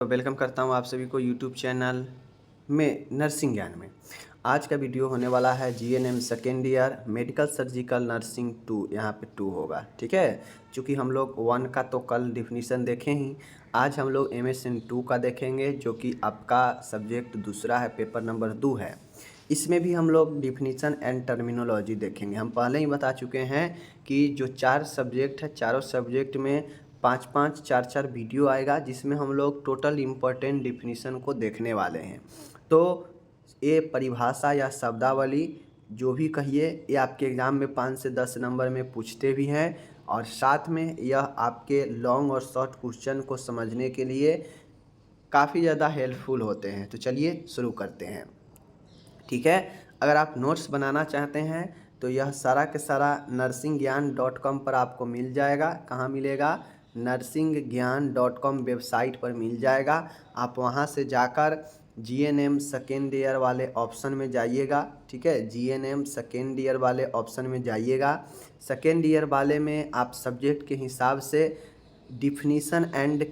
तो वेलकम करता हूँ आप सभी को यूट्यूब चैनल में नर्सिंग ज्ञान में। आज का वीडियो होने वाला है GNM second year medical surgical nursing 2। यहाँ पे 2 होगा, ठीक है। चूँकि हम लोग 1 का तो कल डिफिनीसन देखें ही, आज हम लोग एमएसएन 2 का देखेंगे, जो कि आपका सब्जेक्ट दूसरा है, पेपर नंबर 2 है। इसमें भी हम लोग डिफिनीसन एंड टर्मिनोलॉजी देखेंगे। हम पहले ही बता चुके हैं कि जो 4 सब्जेक्ट है, चारों सब्जेक्ट में 5-5 4-4 वीडियो आएगा, जिसमें हम लोग टोटल इम्पोर्टेंट डिफिनीसन को देखने वाले हैं। तो ये परिभाषा या शब्दावली जो भी कहिए, ये आपके एग्ज़ाम में 5 से 10 नंबर में पूछते भी हैं, और साथ में यह आपके लॉन्ग और शॉर्ट क्वेश्चन को समझने के लिए काफ़ी ज़्यादा हेल्पफुल होते हैं। तो चलिए शुरू करते हैं, ठीक है। अगर आप नोट्स बनाना चाहते हैं तो यह सारा के सारा nursingyan.com पर आपको मिल जाएगा। कहाँ मिलेगा? nursingyan.com वेबसाइट पर मिल जाएगा। आप वहाँ से जाकर जीएनएम सेकेंड ईयर वाले ऑप्शन में जाइएगा, ठीक है। जीएनएम सेकेंड ईयर वाले ऑप्शन में जाइएगा। सेकेंड ईयर वाले में आप सब्जेक्ट के हिसाब से डिफिनीसन एंड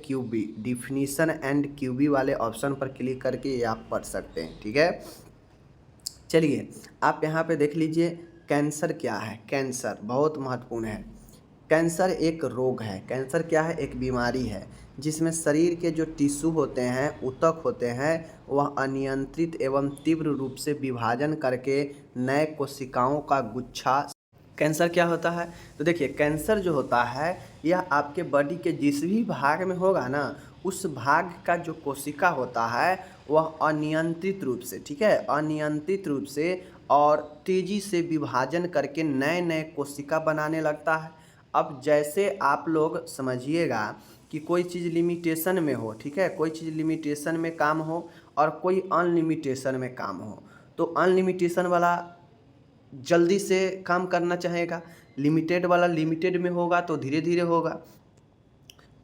क्यूबी वाले ऑप्शन पर क्लिक करके ये आप पढ़ सकते हैं, ठीक है। चलिए आप यहाँ पे देख लीजिए, कैंसर क्या है। कैंसर बहुत महत्वपूर्ण है। कैंसर एक रोग है। कैंसर क्या है? एक बीमारी है जिसमें शरीर के जो टिश्यू होते हैं, ऊतक होते हैं, वह अनियंत्रित एवं तीव्र रूप से विभाजन करके नए कोशिकाओं का गुच्छा। कैंसर क्या होता है? तो देखिए, कैंसर जो होता है यह आपके बॉडी के जिस भी भाग में होगा ना, उस भाग का जो कोशिका होता है वह अनियंत्रित रूप से, ठीक है, अनियंत्रित रूप से और तेज़ी से विभाजन करके नए नए कोशिका बनाने लगता है। अब जैसे आप लोग समझिएगा कि कोई चीज़ लिमिटेशन में हो, ठीक है, कोई चीज़ लिमिटेशन में काम हो और कोई अनलिमिटेशन में काम हो, तो अनलिमिटेशन वाला जल्दी से काम करना चाहेगा, लिमिटेड वाला लिमिटेड में होगा तो धीरे धीरे होगा।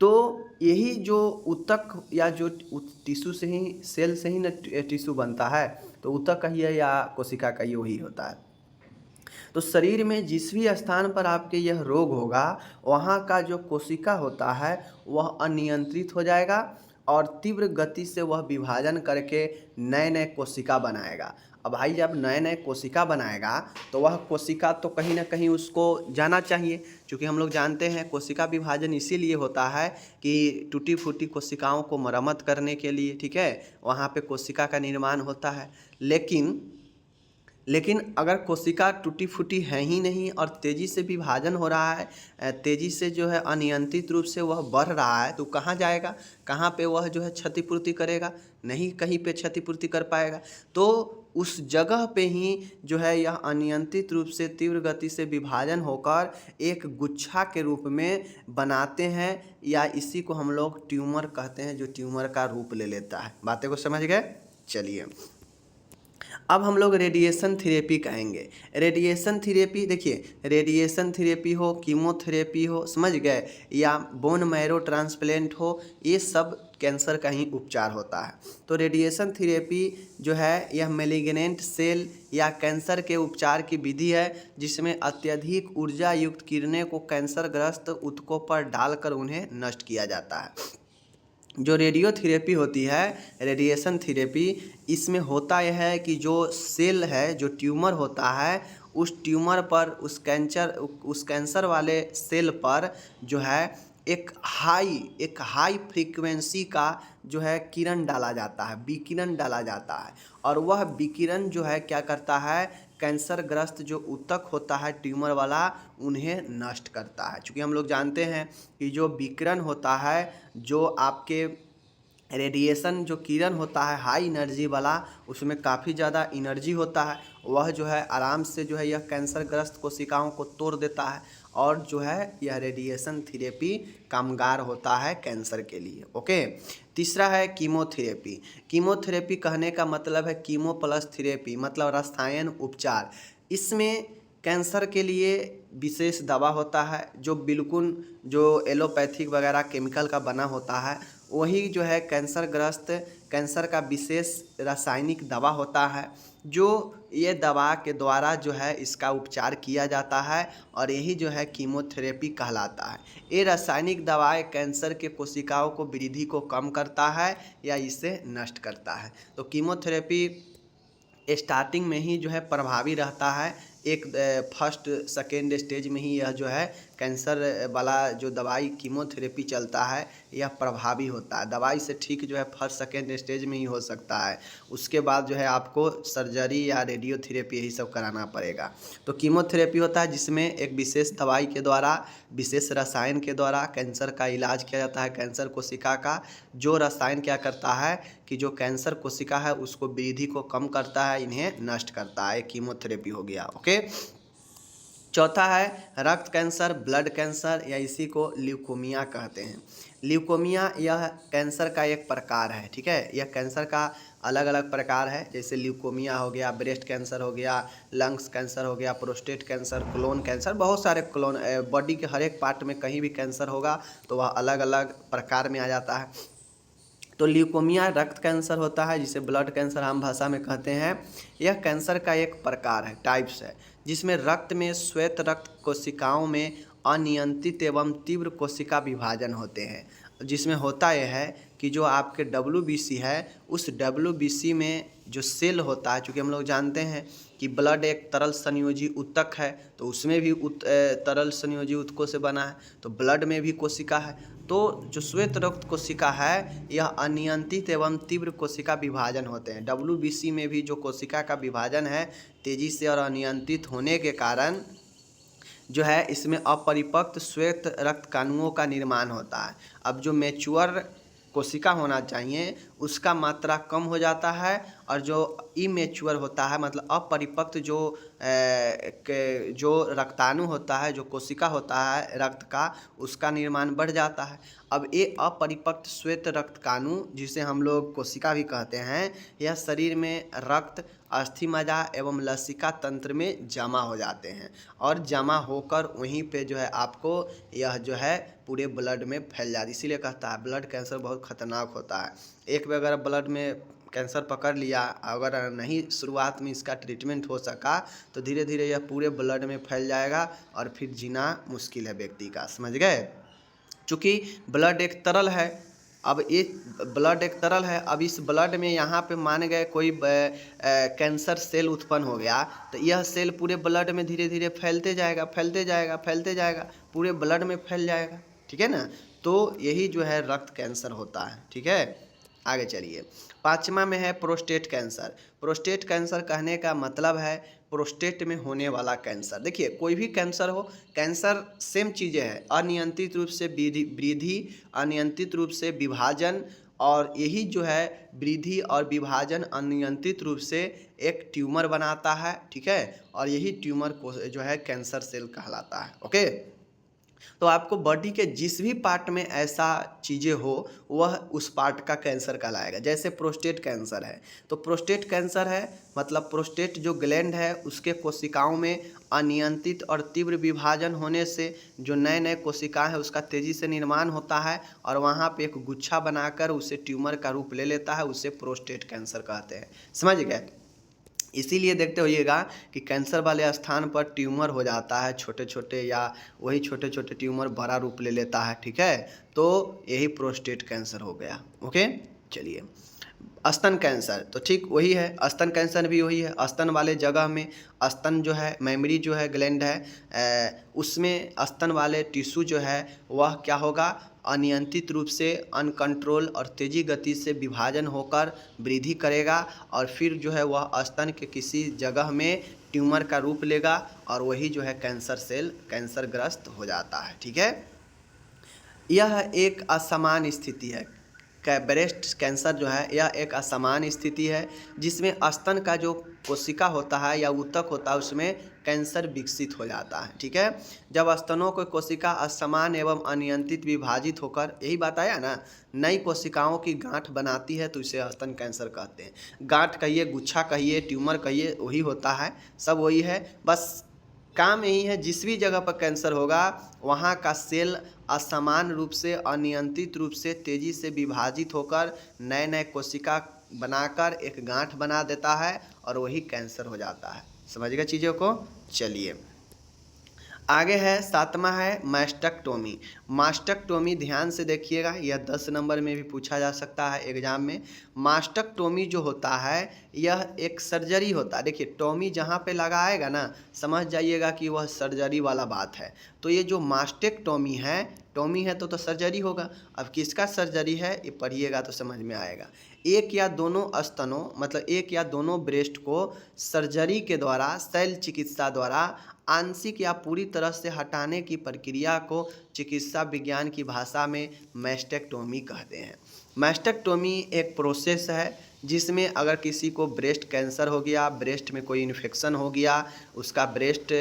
तो यही जो ऊतक या जो टिश्यू से ही, सेल से ही ना टिश्यू बनता है, तो ऊतक कहिए या कोशिका कहिए, वही होता है। तो शरीर में जिस भी स्थान पर आपके यह रोग होगा, वहाँ का जो कोशिका होता है वह अनियंत्रित हो जाएगा और तीव्र गति से वह विभाजन करके नए नए कोशिका बनाएगा। अब भाई जब नए नए कोशिका बनाएगा तो वह कोशिका तो कहीं ना कहीं उसको जाना चाहिए, क्योंकि हम लोग जानते हैं कोशिका विभाजन इसीलिए होता है कि टूटी फूटी कोशिकाओं को मरम्मत करने के लिए, ठीक है, वहाँ पे कोशिका का निर्माण होता है। लेकिन अगर कोशिका टूटी फूटी है ही नहीं और तेज़ी से विभाजन हो रहा है, तेज़ी से जो है अनियंत्रित रूप से वह बढ़ रहा है, तो कहाँ जाएगा? कहाँ पे वह जो है क्षतिपूर्ति करेगा? नहीं कहीं पे क्षतिपूर्ति कर पाएगा। तो उस जगह पे ही जो है यह अनियंत्रित रूप से तीव्र गति से विभाजन होकर एक गुच्छा के रूप में बनाते हैं, या इसी को हम लोग ट्यूमर कहते हैं, जो ट्यूमर का रूप ले लेता है। बातें को समझ गए? चलिए अब हम लोग रेडिएशन थेरेपी कहेंगे। रेडिएशन थेरेपी, देखिए, रेडिएशन थेरेपी हो, कीमोथेरेपी हो, समझ गए, या बोन मैरो ट्रांसप्लांट हो, ये सब कैंसर का ही उपचार होता है। तो रेडिएशन थेरेपी जो है यह मैलिग्नेंट सेल या कैंसर के उपचार की विधि है, जिसमें अत्यधिक ऊर्जा युक्त किरणें को कैंसरग्रस्त ऊतकों पर डालकर उन्हें नष्ट किया जाता है। जो रेडियोथेरेपी होती है, रेडिएशन थेरेपी, इसमें होता यह है कि जो सेल है, जो ट्यूमर होता है, उस ट्यूमर पर, उस कैंसर वाले सेल पर जो है एक हाई फ्रीक्वेंसी का जो है किरण डाला जाता है, विकिरण डाला जाता है, और वह विकिरण जो है क्या करता है, कैंसरग्रस्त जो ऊतक होता है ट्यूमर वाला, उन्हें नष्ट करता है। चूँकि हम लोग जानते हैं कि जो विकिरण होता है, जो आपके रेडिएशन जो किरण होता है हाई एनर्जी वाला, उसमें काफ़ी ज़्यादा एनर्जी होता है, वह जो है आराम से जो है यह कैंसरग्रस्त कोशिकाओं को तोड़ देता है, और जो है यह रेडिएशन थेरेपी कामगार होता है कैंसर के लिए। ओके। तीसरा है कीमोथेरेपी। कीमोथेरेपी कहने का मतलब है कीमो प्लस थेरेपी, मतलब रसायन उपचार। इसमें कैंसर के लिए विशेष दवा होता है, जो बिल्कुल जो एलोपैथिक वगैरह केमिकल का बना होता है, वही जो है कैंसरग्रस्त कैंसर का विशेष रासायनिक दवा होता है, जो ये दवा के द्वारा जो है इसका उपचार किया जाता है और यही जो है कीमोथेरेपी कहलाता है। ये रासायनिक दवाएं कैंसर के कोशिकाओं को वृद्धि को कम करता है या इसे नष्ट करता है। तो कीमोथेरेपी स्टार्टिंग में ही जो है प्रभावी रहता है, एक फर्स्ट सेकेंड स्टेज में ही यह जो है कैंसर वाला जो दवाई कीमोथेरेपी चलता है यह प्रभावी होता है। दवाई से ठीक जो है फर्स्ट सेकेंड स्टेज में ही हो सकता है, उसके बाद जो है आपको सर्जरी या रेडियोथेरेपी यही सब कराना पड़ेगा। तो कीमोथेरेपी होता है जिसमें एक विशेष दवाई के द्वारा, विशेष रसायन के द्वारा कैंसर का इलाज किया जाता है। कैंसर कोशिका का जो रसायन क्या करता है कि जो कैंसर कोशिका है उसको वृद्धि को कम करता है, इन्हें नष्ट करता है। कीमोथेरेपी हो गया। ओके। चौथा है रक्त कैंसर, ब्लड कैंसर या इसी को ल्यूकोमिया कहते हैं। ल्यूकोमिया यह कैंसर का एक प्रकार है, ठीक है। यह कैंसर का अलग अलग प्रकार है, जैसे ल्यूकोमिया हो गया, ब्रेस्ट कैंसर हो गया, लंग्स कैंसर हो गया, प्रोस्टेट कैंसर, कोलोन कैंसर, बहुत सारे कोलोन, बॉडी के हर एक पार्ट में कहीं भी कैंसर होगा तो वह अलग अलग प्रकार में आ जाता है। तो ल्यूकोमिया रक्त कैंसर होता है, जिसे ब्लड कैंसर आम भाषा में कहते हैं। यह कैंसर का एक प्रकार है, टाइप्स है, जिसमें रक्त में श्वेत रक्त कोशिकाओं में अनियंत्रित एवं तीव्र कोशिका विभाजन होते हैं। जिसमें होता यह है कि जो आपके WBC है उस WBC में जो सेल होता है, चूँकि हम लोग जानते हैं कि ब्लड एक तरल संयोजी ऊतक है, तो उसमें भी तरल संयोजी ऊतकों से बना है, तो ब्लड में भी कोशिका है। तो जो श्वेत रक्त कोशिका है यह अनियंत्रित एवं तीव्र कोशिका विभाजन होते हैं। WBC में भी जो कोशिका का विभाजन है तेजी से और अनियंत्रित होने के कारण जो है इसमें अपरिपक्व श्वेत रक्त कणुओं का निर्माण होता है। अब जो मैच्योर कोशिका होना चाहिए उसका मात्रा कम हो जाता है, और जो इमेच्योर होता है मतलब अपरिपक्व जो रक्ताणु होता है, जो कोशिका होता है रक्त का, उसका निर्माण बढ़ जाता है। अब ये अपरिपक्व श्वेत रक्त कणु, जिसे हम लोग कोशिका भी कहते हैं, यह शरीर में रक्त, अस्थि मज्जा एवं लसिका तंत्र में जमा हो जाते हैं, और जमा होकर वहीं पे जो है आपको यह जो है पूरे ब्लड में फैल जाती है। इसीलिए कहता है ब्लड कैंसर बहुत खतरनाक होता है। एक बार अगर ब्लड में कैंसर पकड़ लिया, अगर नहीं शुरुआत में इसका ट्रीटमेंट हो सका तो धीरे धीरे यह पूरे ब्लड में फैल जाएगा और फिर जीना मुश्किल है व्यक्ति का, समझ गए। चूँकि ब्लड एक तरल है, अब ये ब्लड एक तरल है, अब इस ब्लड में यहाँ पे मान गए कोई कैंसर सेल उत्पन्न हो गया, तो यह सेल पूरे ब्लड में धीरे धीरे फैलते जाएगा, फैलते जाएगा, फैलते जाएगा, पूरे ब्लड में फैल जाएगा, ठीक है ना। तो यही जो है रक्त कैंसर होता है, ठीक है। आगे चलिए, पाँचवा में है प्रोस्टेट कैंसर। प्रोस्टेट कैंसर कहने का मतलब है प्रोस्टेट में होने वाला कैंसर। देखिए कोई भी कैंसर हो, कैंसर सेम चीज़ें हैं, अनियंत्रित रूप से वृद्धि, अनियंत्रित रूप से विभाजन, और यही जो है वृद्धि और विभाजन अनियंत्रित रूप से एक ट्यूमर बनाता है, ठीक है। और यही ट्यूमर को जो है कैंसर सेल कहलाता है। ओके। तो आपको बॉडी के जिस भी पार्ट में ऐसा चीज़ें हो वह उस पार्ट का कैंसर कहलाएगा। जैसे प्रोस्टेट कैंसर है, तो प्रोस्टेट कैंसर है मतलब प्रोस्टेट जो ग्लैंड है उसके कोशिकाओं में अनियंत्रित और तीव्र विभाजन होने से जो नए नए कोशिकाएं हैं उसका तेज़ी से निर्माण होता है, और वहाँ पे एक गुच्छा बनाकर उसे ट्यूमर का रूप ले लेता है, उसे प्रोस्टेट कैंसर कहते हैं, समझ गए। इसीलिए देखते होइएगा कि कैंसर वाले स्थान पर ट्यूमर हो जाता है छोटे छोटे, या वही छोटे छोटे ट्यूमर बड़ा रूप ले लेता है, ठीक है। तो यही प्रोस्टेट कैंसर हो गया। ओके। चलिए, स्तन कैंसर, तो ठीक वही है, स्तन कैंसर भी वही है। स्तन वाले जगह में स्तन जो है, मेमोरी जो है ग्लैंड है, उसमें स्तन वाले टिश्यू जो है वह क्या होगा, अनियंत्रित रूप से अनकंट्रोल और तेज़ी गति से विभाजन होकर वृद्धि करेगा, और फिर जो है वह स्तन के किसी जगह में ट्यूमर का रूप लेगा, और वही जो है कैंसर सेल कैंसरग्रस्त हो जाता है, ठीक है। यह एक असमान स्थिति है। ब्रेस्ट कैंसर जो है यह एक असमान स्थिति है, जिसमें स्तन का जो कोशिका होता है या ऊतक होता है उसमें कैंसर विकसित हो जाता है, ठीक है। जब स्तनों को कोशिका असमान एवं अनियंत्रित विभाजित होकर, यही बात आया ना, नई कोशिकाओं की गांठ बनाती है तो इसे स्तन कैंसर कहते हैं। गांठ कहिए, गुच्छा कहिए, ट्यूमर कहिए, वही होता है, सब वही है, बस काम यही है, जिस भी जगह पर कैंसर होगा वहाँ का सेल असमान रूप से, अनियंत्रित रूप से तेजी से विभाजित होकर नए नए कोशिका बनाकर एक गांठ बना देता है और वही कैंसर हो जाता है। समझ गए चीज़ों को। चलिए आगे है, सातवां है मास्टेक्टोमी। मास्टेक्टोमी ध्यान से देखिएगा, यह 10 नंबर में भी पूछा जा सकता है एग्जाम में। मास्टेक्टोमी जो होता है यह एक सर्जरी होता है। देखिए टोमी जहाँ पे लगाएगा ना, समझ जाइएगा कि वह सर्जरी वाला बात है। तो ये जो मास्टेक्टोमी है, टोमी है तो सर्जरी होगा। अब किसका सर्जरी है ये पढ़िएगा तो समझ में आएगा। एक या दोनों स्तनों, मतलब एक या दोनों ब्रेस्ट को सर्जरी के द्वारा, शल्य चिकित्सा द्वारा आंशिक या पूरी तरह से हटाने की प्रक्रिया को चिकित्सा विज्ञान की भाषा में मैस्टेक्टोमी कहते हैं। मैस्टेक्टोमी एक प्रोसेस है जिसमें अगर किसी को ब्रेस्ट कैंसर हो गया, ब्रेस्ट में कोई इन्फेक्शन हो गया, उसका ब्रेस्ट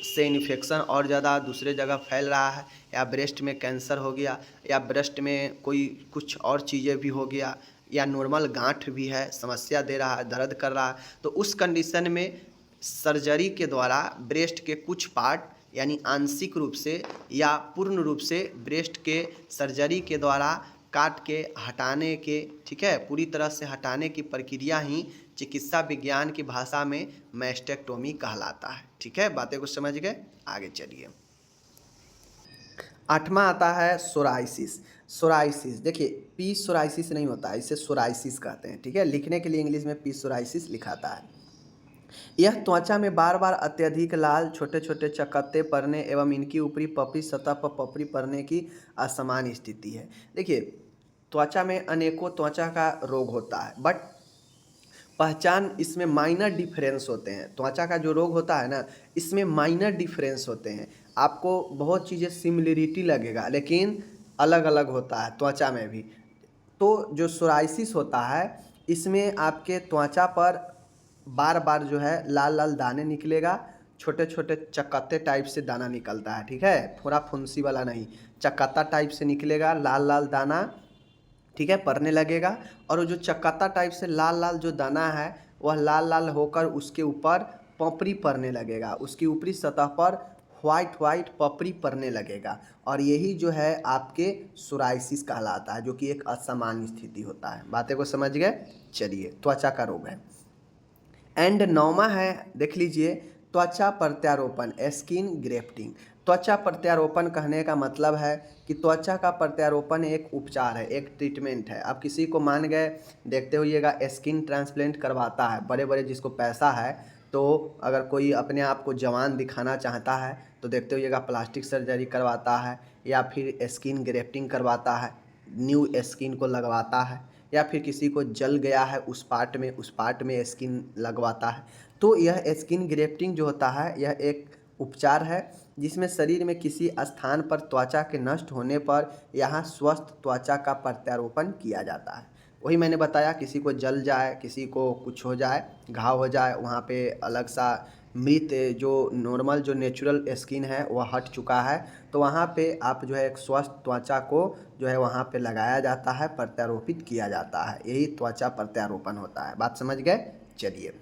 से इन्फेक्शन और ज़्यादा दूसरे जगह फैल रहा है, या ब्रेस्ट में कैंसर हो गया, या ब्रेस्ट में कोई कुछ और चीज़ें भी हो गया, या नॉर्मल गांठ भी है, समस्या दे रहा है, दर्द कर रहा है, तो उस कंडीशन में सर्जरी के द्वारा ब्रेस्ट के कुछ पार्ट यानी आंशिक रूप से या पूर्ण रूप से ब्रेस्ट के सर्जरी के द्वारा काट के हटाने के, ठीक है, पूरी तरह से हटाने की प्रक्रिया ही चिकित्सा विज्ञान की भाषा में मैस्टेक्टोमी कहलाता है। ठीक है, बातें कुछ समझ गए। आगे चलिए, आठवां आता है सोराइसिस। सोराइसिस देखिए पी सोराइसिस नहीं होता है, इसे सोराइसिस कहते हैं। ठीक है, लिखने के लिए इंग्लिश में पी सोराइसिस लिखाता है। यह त्वचा में बार बार अत्यधिक लाल छोटे छोटे चकत्ते पड़ने एवं इनकी ऊपरी पपड़ी सतह पर पपड़ी पड़ने की असमान स्थिति है। देखिए त्वचा में अनेकों त्वचा का रोग होता है, बट पहचान इसमें माइनर डिफरेंस होते हैं। त्वचा का जो रोग होता है ना, इसमें माइनर डिफरेंस होते हैं। आपको बहुत चीज़ें सिमिलरिटी लगेगा लेकिन अलग अलग होता है त्वचा में भी। तो जो सोराइसिस होता है इसमें आपके त्वचा पर बार बार जो है लाल लाल दाने निकलेगा, छोटे छोटे चक्कत्ते टाइप से दाना निकलता है। ठीक है, थोड़ा फुंसी वाला नहीं, चक्कत्ता टाइप से निकलेगा लाल लाल दाना। ठीक है, पड़ने लगेगा और वो जो चक्कत्ता टाइप से लाल लाल जो दाना है वह लाल लाल होकर उसके ऊपर पपड़ी पड़ने लगेगा, उसकी ऊपरी सतह पर वाइट वाइट पपड़ी पड़ने लगेगा, और यही जो है आपके सोराइसिस कहलाता है, जो कि एक असामान्य स्थिति होता है। बातें को समझ गए। चलिए, त्वचा का रोग है। एंड नौमा है, देख लीजिए, त्वचा प्रत्यारोपण, स्किन ग्रेफ्टिंग। त्वचा प्रत्यारोपण कहने का मतलब है कि त्वचा का प्रत्यारोपण एक उपचार है, एक ट्रीटमेंट है। आप किसी को मान गए, देखते होइएगा स्किन ट्रांसप्लांट करवाता है, बड़े बड़े जिसको पैसा है, तो अगर कोई अपने आप को जवान दिखाना चाहता है तो देखते होइएगा प्लास्टिक सर्जरी करवाता है, या फिर स्किन ग्रेफ्टिंग करवाता है, न्यू स्किन को लगवाता है, या फिर किसी को जल गया है उस पार्ट में स्किन लगवाता है। तो यह स्किन ग्रेफ्टिंग जो होता है यह एक उपचार है जिसमें शरीर में किसी स्थान पर त्वचा के नष्ट होने पर यहाँ स्वस्थ त्वचा का प्रत्यारोपण किया जाता है। वही मैंने बताया, किसी को जल जाए, किसी को कुछ हो जाए, घाव हो जाए, वहाँ पे अलग सा मृत जो नॉर्मल जो नेचुरल स्किन है वह हट चुका है, तो वहाँ पे आप जो है एक स्वस्थ त्वचा को जो है वहाँ पे लगाया जाता है, प्रत्यारोपित किया जाता है। यही त्वचा प्रत्यारोपण होता है। बात समझ गए। चलिए,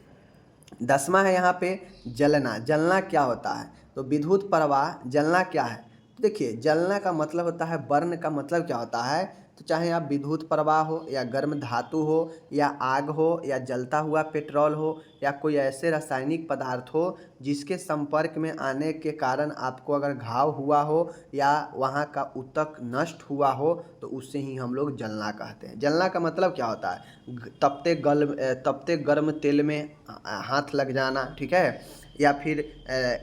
10वां है यहाँ पे जलना। जलना क्या होता है? तो विद्युत प्रवाह। जलना क्या है? तो देखिए, जलना का मतलब होता है, बर्न का मतलब क्या होता है, तो चाहे आप विद्युत प्रवाह हो या गर्म धातु हो या आग हो या जलता हुआ पेट्रोल हो या कोई ऐसे रासायनिक पदार्थ हो जिसके संपर्क में आने के कारण आपको अगर घाव हुआ हो या वहाँ का ऊतक नष्ट हुआ हो, तो उससे ही हम लोग जलना कहते हैं। जलना का मतलब क्या होता है? तपते गर्म तेल में हाथ लग जाना, ठीक है, या फिर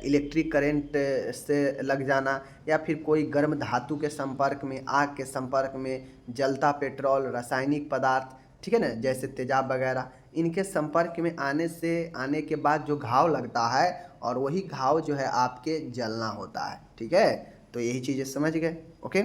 इलेक्ट्रिक करंट से लग जाना, या फिर कोई गर्म धातु के संपर्क में, आग के संपर्क में, जलता पेट्रोल, रासायनिक पदार्थ, ठीक है ना, जैसे तेजाब वगैरह, इनके संपर्क में आने के बाद जो घाव लगता है, और वही घाव जो है आपके जलना होता है। ठीक है, तो यही चीज़ें समझ गए। ओके,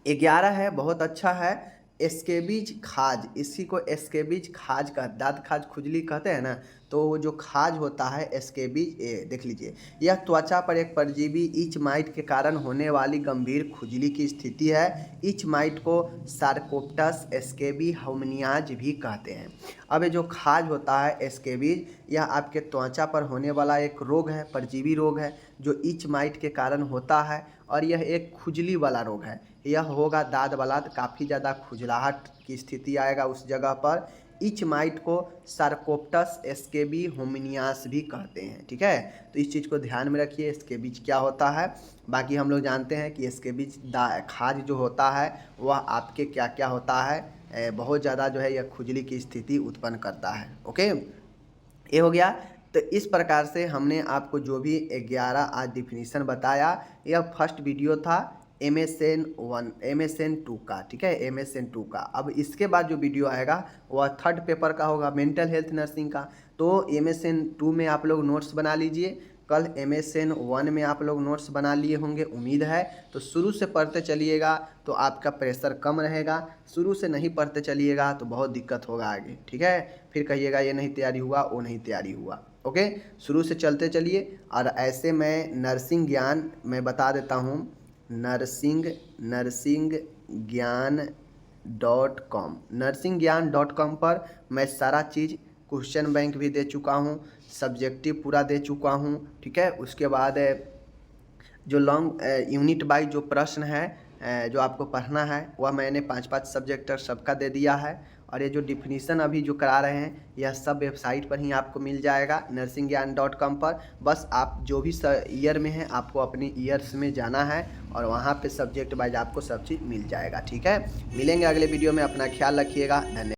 11 है, बहुत अच्छा है, स्केबीज खाज। इसी को स्केबीज खाज का, दांत खाज खुजली कहते हैं ना, तो वो जो खाज होता है स्केबीज, देख लीजिए, यह त्वचा पर एक परजीवी इच माइट के कारण होने वाली गंभीर खुजली की स्थिति है। इच माइट को सार्कोप्टस स्केबी होमनियाज भी कहते हैं। अब ये जो खाज होता है स्केबीज, यह आपके त्वचा पर होने वाला एक रोग है, परजीवी रोग है, जो इच माइट के कारण होता है और यह एक खुजली वाला रोग है। यह होगा दाद वाला, काफ़ी ज़्यादा खुजलाहट की स्थिति आएगा उस जगह पर। इच माइट को सार्कोप्टस स्केबी होमिनियास भी कहते हैं। ठीक है, तो इस चीज़ को ध्यान में रखिए, स्केबीज क्या होता है। बाकी हम लोग जानते हैं कि स्केबीज खाज जो होता है वह आपके क्या क्या होता है, बहुत ज़्यादा जो है यह खुजली की स्थिति उत्पन्न करता है। ओके, ये हो गया। तो इस प्रकार से हमने आपको जो भी 11 आज डिफिनीशन बताया, यह फर्स्ट वीडियो था MSN 1 MSN 2 का। ठीक है, MSN 2 का। अब इसके बाद जो वीडियो आएगा वह थर्ड पेपर का होगा, मेंटल हेल्थ नर्सिंग का। तो MSN 2 में आप लोग नोट्स बना लीजिए, कल MSN 1 में आप लोग नोट्स बना लिए होंगे, उम्मीद है। तो शुरू से पढ़ते चलिएगा तो आपका प्रेशर कम रहेगा, शुरू से नहीं पढ़ते चलिएगा तो बहुत दिक्कत होगा आगे। ठीक है, फिर कहिएगा ये नहीं तैयारी हुआ, वो नहीं तैयारी हुआ। ओके, शुरू से चलते चलिए। और ऐसे मैं नर्सिंग ज्ञान मैं बता देता हूँ, नर्सिंग ज्ञान.com पर मैं सारा चीज़, क्वेश्चन बैंक भी दे चुका हूँ, सब्जेक्टिव पूरा दे चुका हूँ। ठीक है, उसके बाद जो लॉन्ग यूनिट बाई जो प्रश्न है जो आपको पढ़ना है वह मैंने 5-5 सब्जेक्ट सबका दे दिया है। और ये जो डिफिनीशन अभी जो करा रहे हैं यह सब वेबसाइट पर ही आपको मिल जाएगा, नर्सिंगज्ञान.com पर। बस आप जो भी ईयर में है आपको अपनी ईयर्स में जाना है और वहाँ पे सब्जेक्ट वाइज आपको सब चीज़ मिल जाएगा। ठीक है, मिलेंगे अगले वीडियो में, अपना ख्याल रखिएगा, धन्यवाद।